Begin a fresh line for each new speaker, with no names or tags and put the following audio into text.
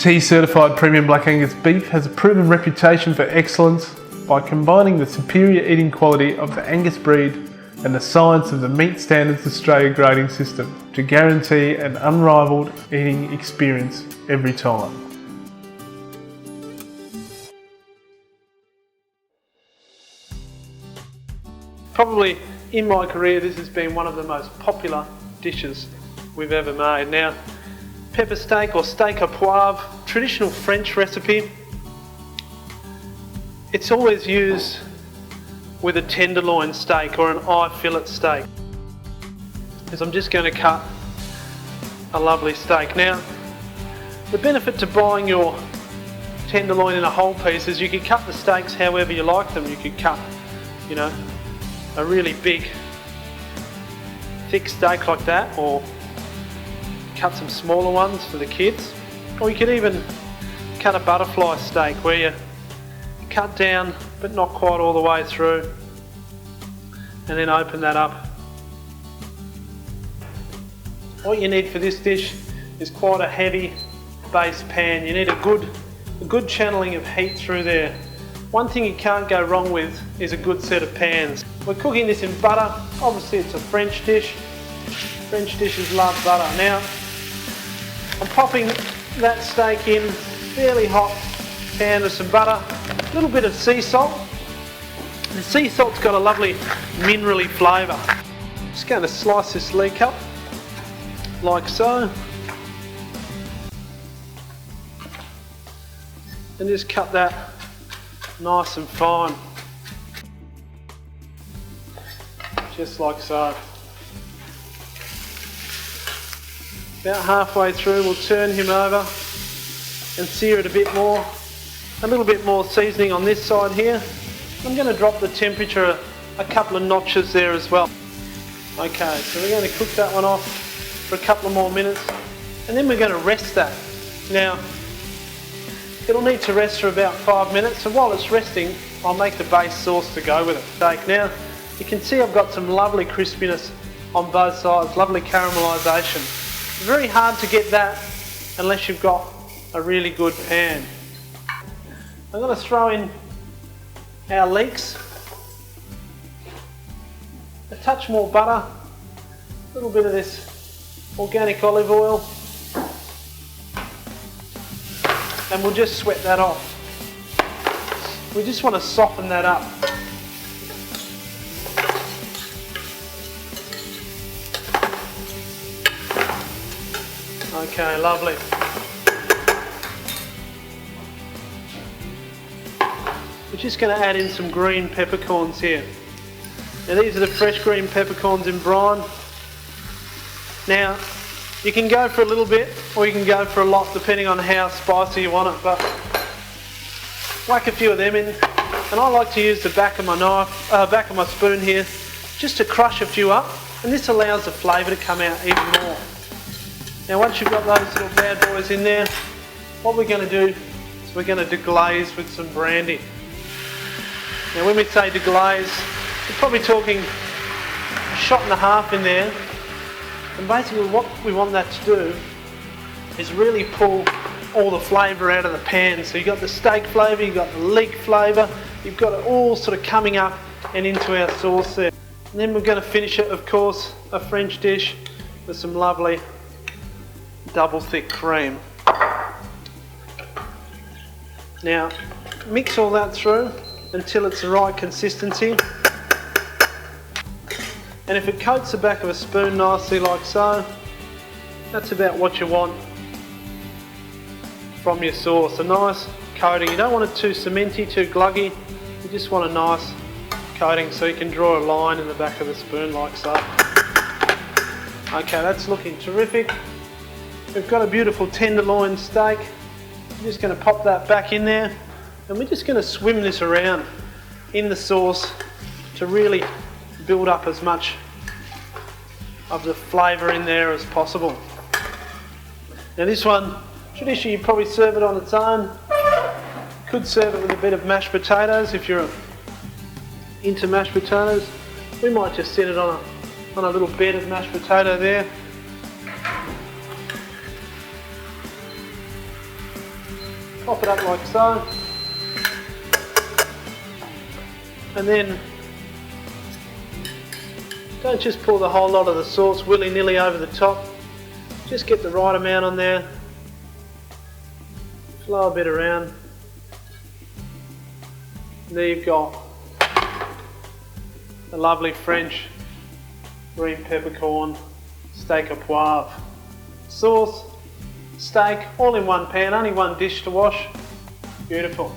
Teys certified premium Black Angus beef has a proven reputation for excellence by combining the superior eating quality of the Angus breed and the science of the Meat Standards Australia grading system to guarantee an unrivaled eating experience every time. Probably in my career this has been one of the most popular dishes we've ever made. Now, pepper steak or steak à poivre, traditional French recipe. It's always used with a tenderloin steak or an eye fillet steak. Because I'm just going to cut a lovely steak. Now, the benefit to buying your tenderloin in a whole piece is you can cut the steaks however you like them. You could cut, a really big, thick steak like that, or cut some smaller ones for the kids. Or you could even cut a butterfly steak where you cut down but not quite all the way through, and then open that up. What you need for this dish is quite a heavy base pan. You need a good channeling of heat through there. One thing you can't go wrong with is a good set of pans. We're cooking this in butter. Obviously it's a French dish. French dishes love butter. Now, I'm popping that steak in fairly hot pan with some butter, a little bit of sea salt. The sea salt's got a lovely minerally flavour. Just going to slice this leek up like so, and just cut that nice and fine, just like so. About halfway through, we'll turn him over and sear it a bit more. A little bit more seasoning on this side here. I'm going to drop the temperature a couple of notches there as well. Okay, so we're going to cook that one off for a couple of more minutes, and then we're going to rest that. Now, it'll need to rest for about 5 minutes, so while it's resting, I'll make the base sauce to go with it. Now, you can see I've got some lovely crispiness on both sides, lovely caramelisation. It's very hard to get that unless you've got a really good pan. I'm going to throw in our leeks, a touch more butter, a little bit of this organic olive oil, and we'll just sweat that off. We just want to soften that up. Okay, lovely. We're just going to add in some green peppercorns here. Now these are the fresh green peppercorns in brine. Now, you can go for a little bit or you can go for a lot depending on how spicy you want it, but whack a few of them in. And I like to use the back of my knife, back of my spoon here, just to crush a few up, and this allows the flavour to come out even more. Now once you've got those little bad boys in there, what we're going to do is we're going to deglaze with some brandy. Now when we say deglaze, we're probably talking a shot and a half in there, and basically what we want that to do is really pull all the flavour out of the pan. So you've got the steak flavour, you've got the leek flavour, you've got it all sort of coming up and into our sauce there. And then we're going to finish it, of course, a French dish with some lovely double thick cream. Now mix all that through until it's the right consistency, and if it coats the back of a spoon nicely like so, that's about what you want from your sauce. A nice coating. You don't want it too cementy, too gluggy, you just want a nice coating so you can draw a line in the back of the spoon like so. Okay, that's looking terrific. We've got a beautiful tenderloin steak. I'm just going to pop that back in there, and we're just going to swim this around in the sauce to really build up as much of the flavour in there as possible. Now this one, traditionally you probably serve it on its own. Could serve it with a bit of mashed potatoes if you're into mashed potatoes. We might just set it on a little bed of mashed potato there. Pop it up like so. And then don't just pour the whole lot of the sauce willy-nilly over the top. Just get the right amount on there. Flow a bit around. And there you've got the lovely French green peppercorn steak au poivre. Sauce, steak, all in one pan, only one dish to wash. Beautiful.